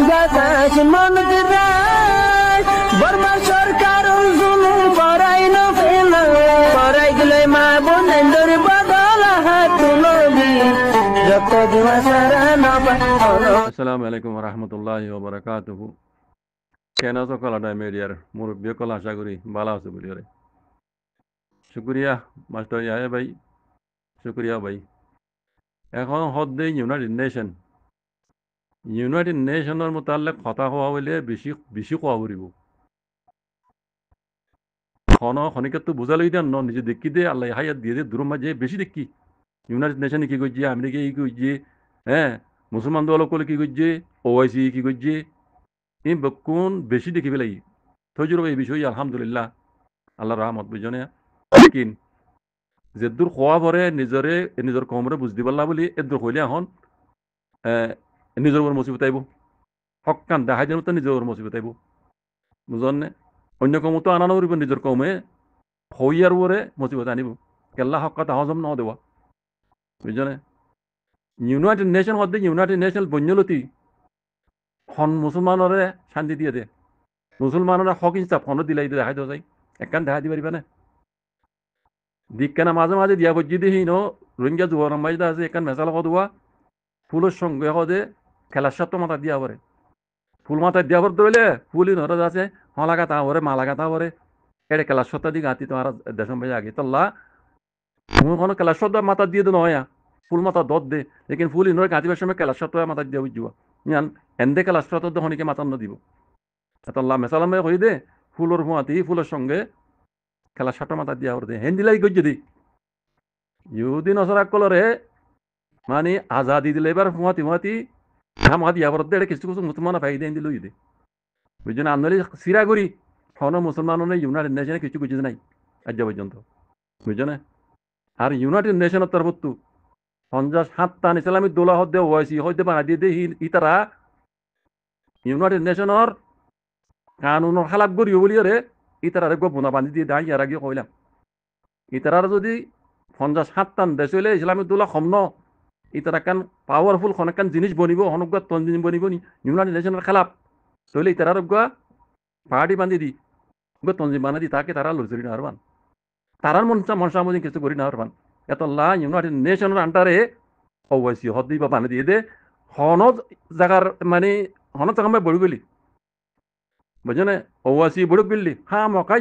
বাতাস মনত রায় বর্মা সরকার জুলুম করাই না ফেলা করাই গেলে মা বোনেদের বদল হাত তুলবি যত দিবা সারা না পালো। আসসালামু আলাইকুম রহমতুল্লাহি ওয়া বারাকাতুহু। কেন সকল আডায় মিডিয়ার মুরব্বী কল আশা করি ভালো আছে বলি রে। শুক্রিয়া মাস্টার ইয়াহে ভাই, শুক্রিয়া ভাই। এখন হদ্দে ইউনাইটেড নেশনের মোতালেক কথা কোৱা হলে বেশি বেশি কোৱা পড়িব। খনিকতো বুঝা লই দেন নিজে দেখি দে আল্লাহ হায়াত দিয়ে দে দূর মাঝে বেশি দেখি ইউনাইটেড নেশন কি করছে, আমেরিকা কি করছে, হ্যাঁ মুসলমান দল কি করছে, ওআইসি কি করছে, এই কোন বেশি দেখি পেলাই থজুর এই বিষয়ে আলহামদুলিল্লাহ আল্লাহ রহমত বুঝনে কিন যে দূর খোয়া ভরে নিজের কমরে বুঝতে পারলা বলি এদূর হইলে এখন নিজের উপর মুসিবত আইব, হকান দেখাই যেন তো নিজের উপর মুসিবত আইব বুঝনে। অন্য কমতো আনানো উড়িব নিজের কমে হইয়ার উপরে মুসিবত আনিব কেল্লা হকাত হজম ন দেওয়া বুঝনে। ইউনাইটেড নেশন হদ্দে ইউনাইটেড নেশন বন্যলতি হন মুসলমানরে শান্তি দিয়ে দে, মুসলমানরা হক হিসাব হন দিলাই দেখাই দেওয়া যায় একখান দেখা দিতে পারিবা না দিক কেনা মাঝে মাঝে দিয়া বজি দেখি ন রোহিঙ্গা যুবর মাইদা আছে এখান মেসাল হদুয়া ফুলের সঙ্গে হদে খেলার সাথে মাথা দিয়া পরে ফুল মাথা দিয়া পর ধরলে ফুলই নরজ আছে হলাগা তা পরে মালাগা তা পরে এটা খেলার সত্তা দিকে আতি তোমার দেশম ভাই আগে তল্লা কোনো খেলার সত্তা মাথা দিয়ে দে নয়া ফুল মাথা দত দে লেকিন ফুল ইনর গাঁতিবার সময় খেলার সত্তা মাথা দিয়া বুঝবা ইয়ান এন্দে খেলার সত্তা হনিকে মাথা ন দিব তল্লা মেসালাম ভাই কই দে ফুলের হুঁয়াতি ফুলের সঙ্গে খেলার সত্তা মাথা দিয়া পর দে হেন্দিলাই গজ্য দি ইহুদি নসরা কলরে মানে আজাদি দিলে এবার হুঁয়াতি হামা দিয়া পর দে কিছু কিছু মুসলমান পাই দেন দিল ইদে বুঝছেন আন্দোলি সিরা করি হন মুসলমান ইউনাইটেড নেশনে কিছু কিছু নাই আজ পর্যন্ত বুঝছেন। আর ইউনাইটেড নেশনের তরফত 50-7টা ইসলামিক দোলা হদ্দে ওয়াইসি হদ্দে বানা দিয়ে দে ইতারা ইউনাইটেড নেশনের কানুনের খালাপ করিও বলি রে ইতারা গোপনা বান্ধি দিয়ে দাঁড়িয়ে আর আগে কইলাম ইতারার যদি 50-7টা দেশ হইলে ইসলামিক দোলা কম ন ইতারা কান পাওয়ারফুল অনেকখান জিনিস বনিব অনুজ্ঞা তঞ্জিম বনিব ইউনাইটেড নেশনের খেলাপ তাহলে ইতারার পাহাড়ি বান্ধি দি তঞ্জিম বানা দি তাকে তারা লড়ি না হারবান তারার মনসা মজি কিছু করি না হারবান এতলা ইউনাইটেড নেশনের আন্ডারে ওয়াইসি হদ্দি বা বানা দিয়ে দে হন জায়গার মানে হন জায়গা বড়ি গেলি বুঝছেন ওয়াইসি বড়ি গেলি হ্যাঁ মকা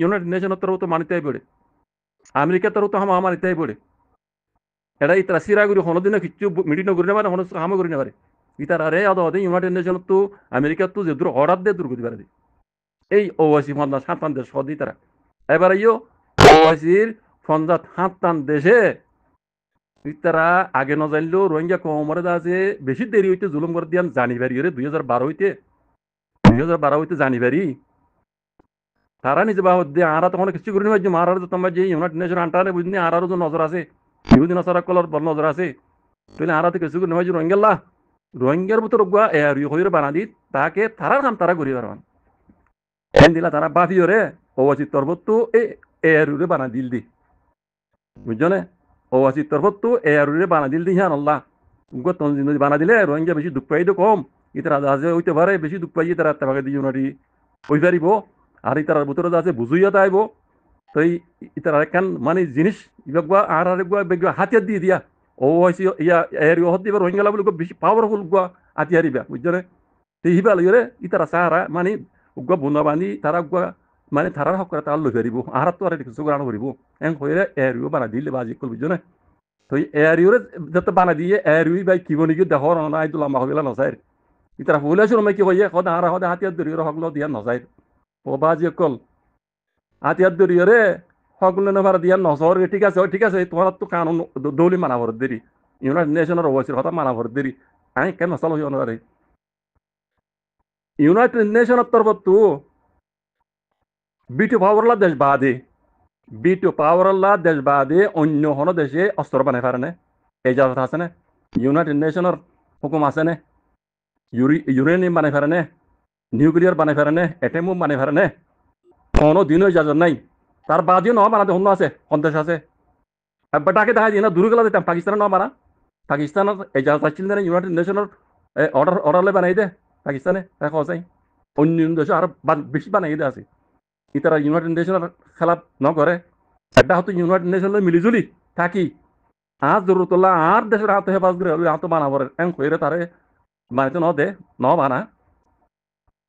ইউনাইটেড নেশনের তরফ তো মানিতে পড়ে আমেরিকার তরফ তো হামা মানিতে পড়ে এটা ইতারা সিরা করি হনদিনে কিছু মিটিং করি না পারে হন হামা করি না পারে ইতারা রে আদে ইউনাইটেড নেশন তো আমেরিকার তো যে দূর অর্ডার দিয়ে দূর করতে পারে এই ওয়াইসি 50-7টা দেশ সদি তারা এবার ইয়ো ওয়াইসির 50-7টা দেশে তারা আগে ন জানলেও রোহিঙ্গা কমরে আছে বেশি দেরি হইতে জুলুম করে দিয়ান জানিবারি রে 2012 হইতে জানিবারি তারা নিজে বাহত দিয়ে আরা তখন কিছু করি না মারার তোমার যে ইউনাইটেড নেশন আন্টারে বুঝনি আরারও যে নজর আছে ইহুদি নজর কলর বল নজর আছে তাহলে আরাতে কিছু করি না রোহিঙ্গা রোহিঙ্গার ভিতর হইরে বানা দি তাকে তারার কাম তারা করি পারবান দিলা তারা বাফিও রে ওয়াসির তরফত এয়ারুরে বানা দিল দি বুঝছো ওয়াসির তরফত এয়ারুরে বানা দিল দি হ্যাঁ আল্লাহ তঞ্জিম বানা দিলে রোহিঙ্গা বেশি দুঃখ পাই কম ইতারা আছে হইতে পারে বেশি দুঃখ পাই তারা তাকে দিয়ে ইউনাইটি ওই পারিব আর ইতারার ভিতরে আছে বুঝুইয়াতে আইব তো ইতারা একখান মানে জিনিস ইবা আর হাতিয়ার দিয়ে দিয়া ওয়াসি ইয়া এয়ার হত দিবা রোহিঙ্গা বলে বেশি পাওয়ারফুল হাতিয়ারিবা বুঝছো তো হিবা লইরে ইতারা সাহারা মানে বুনা বান্ধি তারা মানে তারার হক করে তারা লই পারিব আর তো আর কিছু গ্রাণ করিব এন হইরে এয়ারিও বানা দিলে বাজি কল বুঝছো না। তো এয়ারিওরে যাতে বানা দিয়ে এয়ারিও বাই কি বনি গিয়ে দেখর না আইদুল আমা হইলা নসাইর ইতারা হইলে শুনে কি হইয়ে সদা হারা সদা হাতিয়ার দরিয়র হকল দিয়া নসাইর ও বাজি কল হাতিয়ার দরিয়রে হকলে নেভার দিয়া নসর ঠিক আছে তোমার তো কানুন দৌলি মানা ভর দেরি ইউনাইটেড নেশনের ওয়াইসির কথা মানা ভর দেরি আমি কেন নসাল হইও না ইউনাইটেড নেশনের তরফত বিটু পাওয়ারলা দেশ বাদে অন্য হন দেশে অস্ত্র বানাই পারে না এজাজত আছে না ইউনাইটেড নেশনের হুকুম আছে না ইউরেনিয়াম বানাই পারে না নিউক্লিয়ার বানাই পারে না এটম বানাই পারে না কোনো দিনও ইজাজত নাই তার বাদিও ন বানাতে অন্য আছে সন্দেশ আছে ডাকে দেখা দিয়ে না দূর গেলা দিতাম পাকিস্তানের ন বানা পাকিস্তানের এজাজত আসছিল না ইউনাইটেড নেশনের অর্ডারলে বানাই দে পাকিস্তানে দেখা যায় অন্য দেশে আরো বেশি বানাই দিয়ে আছে ইতারা ইউনাইটেড নেশনের খেলাপ নকরে এটা হয়তো ইউনাইটেড নেশনের মিলিজুলি থাকি আর জরুরতুল্লাহ আর দেশের হাতে হেফাজ করে হলে হাতে বানাবো এম কইরে তারে বানাইতে ন দে ন বানা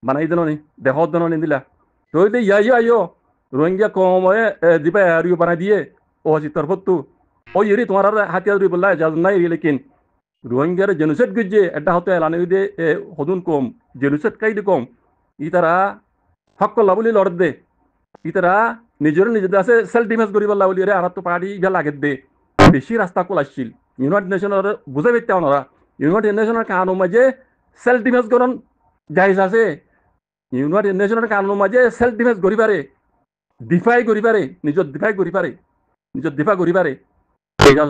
বানাই দিল নি দেহ দিল নি দিলা তো ইয়া আইও রোহিঙ্গা কম দিবা আর বানাই দিয়ে ও তরফতু ও ইরি তোমার হাতিয়ার বললা ইজাজত নাই লেকিন রোহিঙ্গার জেনোসাইড গুজে এটা হতে এলানি দে হদুন কম জেনোসাইড কাইদি কম ইতারা হক করলা বলি লড় দে ইতারা নিজের আছে সেলফ ডিফেন্স করি বললা বলি রে আর তো পার্টি ইয়া লাগে দে বেশি রাস্তা কল আসছিল ইউনাইটেড নেশনের বুঝে পেতে ওনারা ইউনাইটেড নেশনের কানুন মাঝে সেলফ ডিফেন্স করন জাহিজ আছে ইউনাইটেড নেশনের কানুন মাঝে সেলফ ডিফেন্স করি পারে ডিফাই করি পারে নিজের ডিফাই করি পারে নিজের ডিফা করি পারে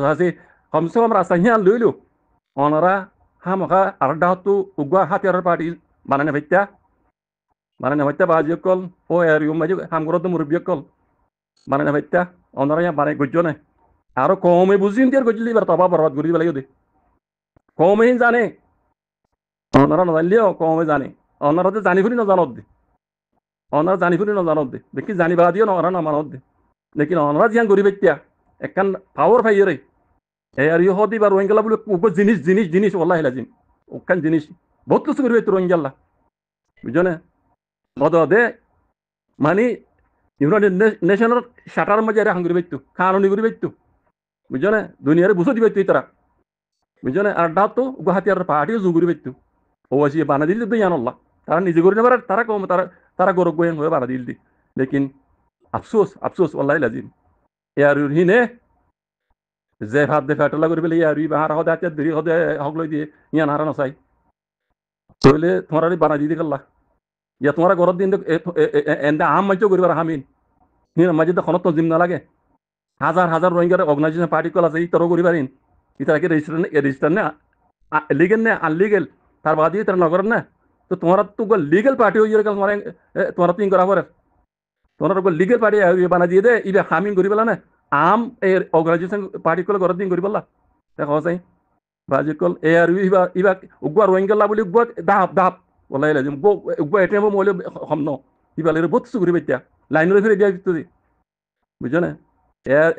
আছে কমসে কম রাস্তা হিয়ান লইলো ওনারা হামখা আর ডাহতু উগা হাতিয়ার পার্টি বানানে ভাইত্যা বাজি কল ও এর মাঝে হামগরত মুরব্বী কল বানানে ভাইত্যা ওনারা ইয়া বানাই গজ্য নাই আরো কমে বুঝিন দিয়ে গজলি বার তবা বরবাদ করি দিবে লাগে কমে জানে ওনারা নজানলিও কমে জানে ওনারা তো জানি ফুরি নজানত দে ওনারা জানি ফুরি নজানত দে দেখি জানিবা দিও ওনারা নামানত দে লেকিন ওনারা জিয়ান গরিব ব্যক্তিয়া একখান পাওয়ার ফাইরে আর ইয়ে হদি বা রোহিঙ্গালা বলে উপর জিনিস ওল্লাহ লাজিম ওখান জিনিস বহুত কিছু করবে তো রোহিঙ্গাল্লা বুঝছো না দে মানে ইউনাইটেড নেশনের শাটার মাঝে এরা হাঙ্গুরি বেতু খানুনি করি বেতু বুঝছো না দুনিয়ারে বুঝো দিবে তুই তারা বুঝছো না আর ডাক তো গুয়াহাটি আর পাহাড়িও জুগুরি বেতু ও আসি বানা দিল তো জানল্লাহ তারা নিজে করে নেবার তারা কম তারা গরব গোয়েন হয়ে বানা দিল দি লেকিন আফসোস ওল্লাহ লাজিম আর হিনে যে ভাত দে ফেটলা করে পেলে আর বাহার হদে হাতে দেরি হদে হক লই দিয়ে ইয়ান হারা নসাই তাহলে তোমার বানা দিয়ে গেল্লা ইয়া তোমার ঘর দিন এন্দা আম মাইচ করিবার হামিন হিন মাঝে তো খনত জিম না লাগে হাজার রোহিঙ্গার অর্গানাইজেশন পার্টি কল আছে ইতরও করিবারিন ইতারাকে রেজিস্টার না লিগেল না আনলিগেল তার বাদ দিয়ে তারা নগর না তো তোমার তো লিগেল পার্টি হয়ে গেল তোমার তো ইন করা পরে তোমার লিগেল পার্টি বানা দিয়ে দে ইবে হামিন করি পেলা না আম এর অর্গানাইজেশন পার্টি কলে ঘর দিন করি পেলা দেখো চাই বাজি কল এ আর ইবা উগুয়া রোহিঙ্গাল্লা বলি উগুয়া দাপ ওলাই লাজিম উগুয়া এটিএম মলে হম ন ইবালের বহুত সুগুরি বেতিয়া লাইনের ফিরে দিয়া দিতে বুঝছো না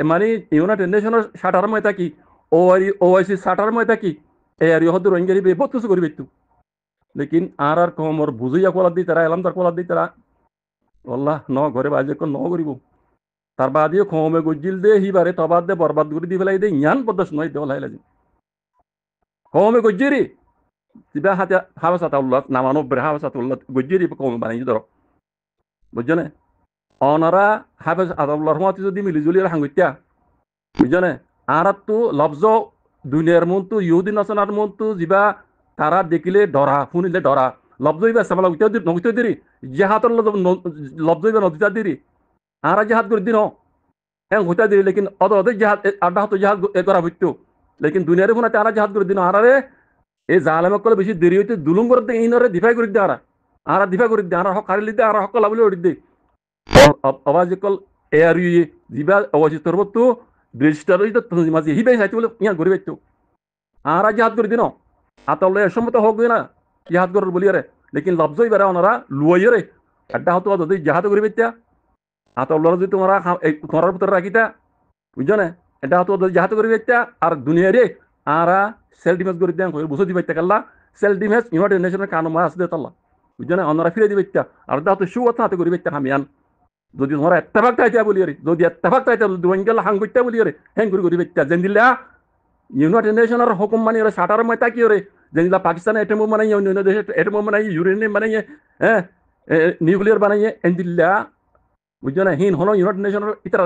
মানে ইউনাইটেড নেশনের শাটার মই থাকি ওআইসি শাটার মই থাকি এ আর ইহদ রোহিঙ্গারি বহুত কিছু করি বেতু লেকিন আর কমর বুঝিয়া কলার দি তারা এলাম তার কলার দি তারা আল্লাহ ন ঘরে বাজি কল ন করিব তার বাদিও খমে গজিল দে হিবারে তবাদ দে বরবাদ করে দি ফেলাই দে ইয়ান পদ্মাস নয় দেওয়া লাই লাগে খমে গজিরি তিবা হাতে হাওয়াসাতাউল্লাহ নামানো বে হাওয়াসাতুল্লাহ গজিরি কমে বানাই ধরো বুঝছো না অনারা হাফেজ আদাউল্লাহর রহমতে যদি মিলিজুলি হাঙ্গুইত্যা বুঝছো না আর তো লফজ দুনিয়ার মন্তু ইহুদি নাসনার মন্তু যিবা তারা দেখিলে ডরা শুনিলে ডরা লফজ ইবা সামালা নগুতে দিরি জেহাতর লফজ ইবা নদিতা দিরি আর জাহাজ করে দিন হ্যাঁ হইতা দিই লেকিন অদে জাহাজ আড্ডা হতো জাহাজ করা হইতো লেকিন দুনিয়ারে ফোনাতে আর জাহাজ করে দিন আরে এই জালেমক কলে বেশি দেরি হইতে দুলুম করে দে ইনরে দিফাই করে দে আর দিফাই করে দে আর হক হারিলি দে আর হক লাবলি ওড়ি দে আওয়াজ কল এ আর ইউ জিবা আওয়াজ তরবতো রেজিস্টার হইতো মাঝে হিবাই চাইতে বলে ইয়ান করে বাইতো আর জাহাজ করে দিন আতলে সম্মত হোক না জাহাজ করে বলি রে লেকিন লফজই বেরা ওনারা লুয়াই রে আড্ডা হতো অদে জাহাজ করে বাইতা আতল্লাহ যদি তোমরা তোমার ভিতরে রাখিতা বুঝছো না এটা তো জাহাতে করি বেচতা আর দুনিয়ারে আর সেলফ ডিফেন্স করে দেন বুঝো দিবে কাল্লা সেলফ ডিফেন্স ইউনাইটেড নেশনের কানুন মাস দে তাল্লা বুঝছো না অন্যরা ফিরে দিবে আর দা তো শু হাতে করি বেচতা হামিয়ান যদি তোমরা এত্তেফাক চাইতা বলি রে যদি এত্তেফাক চাইতা দুঙ্গেল হাং করতে বলি রে হ্যাং করি বেচতা যেন দিলা ইউনাইটেড নেশনের হুকুম মানে ওরা শাটার ময় তাকি রে যেন দিলা পাকিস্তানে এটম বানাই অন্য দেশে এটম বানাই ইউরেনিয়াম বানাই হ্যাঁ নিউক্লিয়ার বানাই এন দিল্লা বুঝছো না হিন হলো ইউনাইটেড নেশনের ইতারা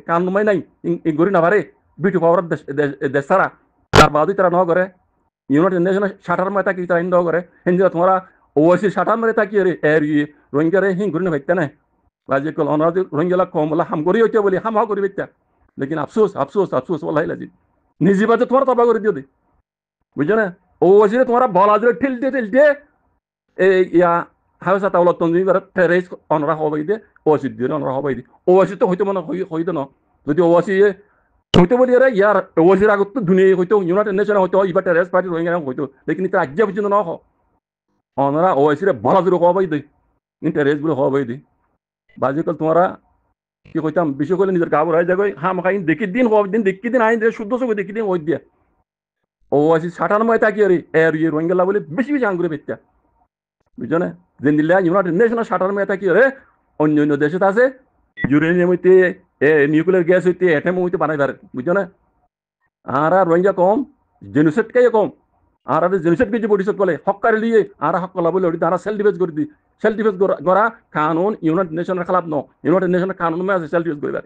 কানুমাই নাই গড়ি না পারে বিটু পাওয়ার দেশ ছাড়া তার বাদই তারা ন করে ইউনাইটেড নেশনের শাটার মারে থাকি তারা হিন্দ করে হিন্দি তোমরা ওআইসির শাটার মারে থাকি রে এর রোহিঙ্গারে হিং ঘুরি না ভাইতে না বাজে কল অনারাজ রোহিঙ্গালা কম বলা হাম করি হইতে বলি হাম করি ভাইতা লেকিন আফসোস ওলাই লাজি নিজে বাজে তোমার তবা করে দিও দে বুঝছো না ওআইসিরে তোমরা বলা দিলে ঠেলতে ইয়া হাওসা তাওলা তঞ্জিবার টেরেস অনরা হবাই দে ওয়াসি দিয়ে অনরা হবাই দে ওয়াসি তো হইতো মানে হইতো না যদি ওয়াসি হইতো বলি রে ইয়ার ওয়াসির আগত তো দুনিয়া হইতো ইউনাইটেড নেশন হইতো ইবা টেরেস পার্টি রোহিঙ্গা হইতো লেকিন এটা আজ্ঞা পর্যন্ত না অনরা ওয়াইসি রে বলা জুড়ে হবাই দে ইন্টারেস্ট গুলো হবাই দে বাজি কল তোমারা কি কইতাম বিষয় করলে নিজের গাবর হয়ে যাবে হ্যাঁ মাখাইন দেখি দিন হব দিন দেখি দিন আইন শুদ্ধ চোখে দেখি দিন ওই দিয়া ওয়াইসি 98 থাকি আরে এর ইয়ে রোহিঙ্গা বলে বেশি বেশি আঙ্গুরে বেচা বুঝছো না জিন্দিল্লা ইউনাইটেড নেশনের 98 থাকি আরে অন্য অন্য দেশে আছে ইউরেনিয়াম হইতে নিউক্লিয়ার গ্যাস হইতে অ্যাটম হইতে বানাই পারে বুঝছো না আর রোহিঙ্গা কম জেনোসাইড কে কম আর জেনোসাইড কিছু পরিশোধ করলে হকার লিয়ে আর হক কলা বলে তারা সেলফ ডিফেন্স করে দি সেলফ ডিফেন্স করা কানুন ইউনাইটেড নেশনের খেলাফ ন ইউনাইটেড নেশনের কানুন মে আছে সেলফ ডিফেন্স করিবার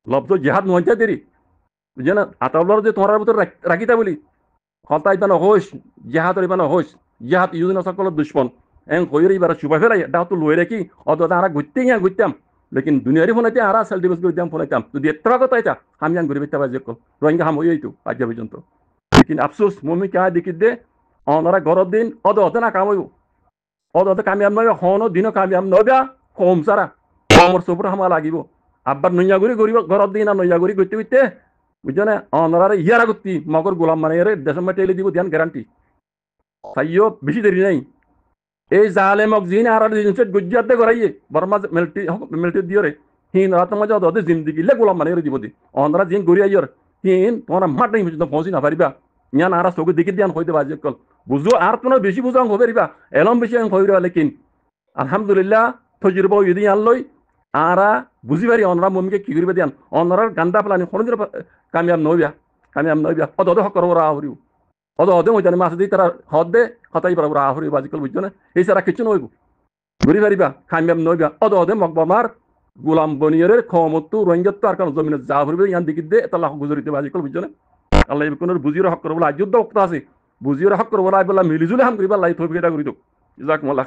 লব্ধ জিহাদ নয় দেরি বুঝছো না আতাবলার যে তোমার ভিতর রাখিতা বলি হতাই পানো হোস জিহাদর পানো হোস জিহাদ ইউদিন সকল দুশ্মন এং কইরে এবার সুবাই ফেলাই দাও তো লই রাখি অত তারা ঘুরতে গিয়া ঘুরতাম লেকিন দুনিয়ারি ফোনাইতে আর সেলফ ডিফেন্স করে দিতাম ফোনাইতাম যদি এত্রা কথা এটা আমি আং ঘুরে বেতা বাজে কল রোহিঙ্গা হাম হইতো আজ পর্যন্ত লেকিন আফসোস মমি কা দেখি দে অনারা গরর দিন অদ অত না কাম হইব অদ অত কামিয়াব নয় হনো দিনও কামিয়াব নবা কম সারা কমর সফর হামা লাগিব আব্বার নইয়া ঘুরি গরিব গরর দিন আর নইয়া ঘুরি করতে করতে বুঝছো না অনারা ইয়ারা করতি মগর গোলাম মানে দেশের মাঠে এলে দিব ধ্যান গ্যারান্টি তাইও বেশি দেরি নাই এই জালেমক জিন আর জিনিসের গুজ্জাতে করাইয়ে বর্মা মিলিটারি দিয়রে হিন রাত মাঝে ওদের জিন্দিগি লে গোলাম মানে দিব দি অনরা জিন গড়িয়াইয়র হিন তোমরা মাঠ নাই পর্যন্ত পৌঁছি না পারিবা ইয়ান আর চোখে দেখি দিয়ান হইতে বাজে কল বুঝো আর তোমার বেশি বুঝাং হবে রিবা এলম বেশি আং হইরা লেকিন আলহামদুলিল্লাহ তজরবা ইদি আনলই আরা বুঝি পারি অনরা মমিকে কি করিবা দিয়ান অনরার গান্দা প্লানি কোনদিন কামিয়াব নইবা অদ হক করবো আহরিও অদ হইতানে মাছ দিয়ে তারা হদ দে হতাই পারবো আহরি বাজিকল বুঝছো না এই সারা কিছু নইব ঘুরি পারিবা কামিয়াব নইবা অদ মকবমার গোলাম বনিয়রের ক্ষমতো রোহিঙ্গাত্ব আর কারণ জমিনে যা ভরবে ইয়ান দিকে দে এটা লাখ গুজরিতে বাজিকল বুঝছো না আল্লাহ কোন বুঝির হক করবো আজ যুদ্ধ অক্ত আছে বুঝির হক করবো আই বলা মিলিজুলে হাম করিবা লাই থইবে এটা করি তো জাক মোল্লা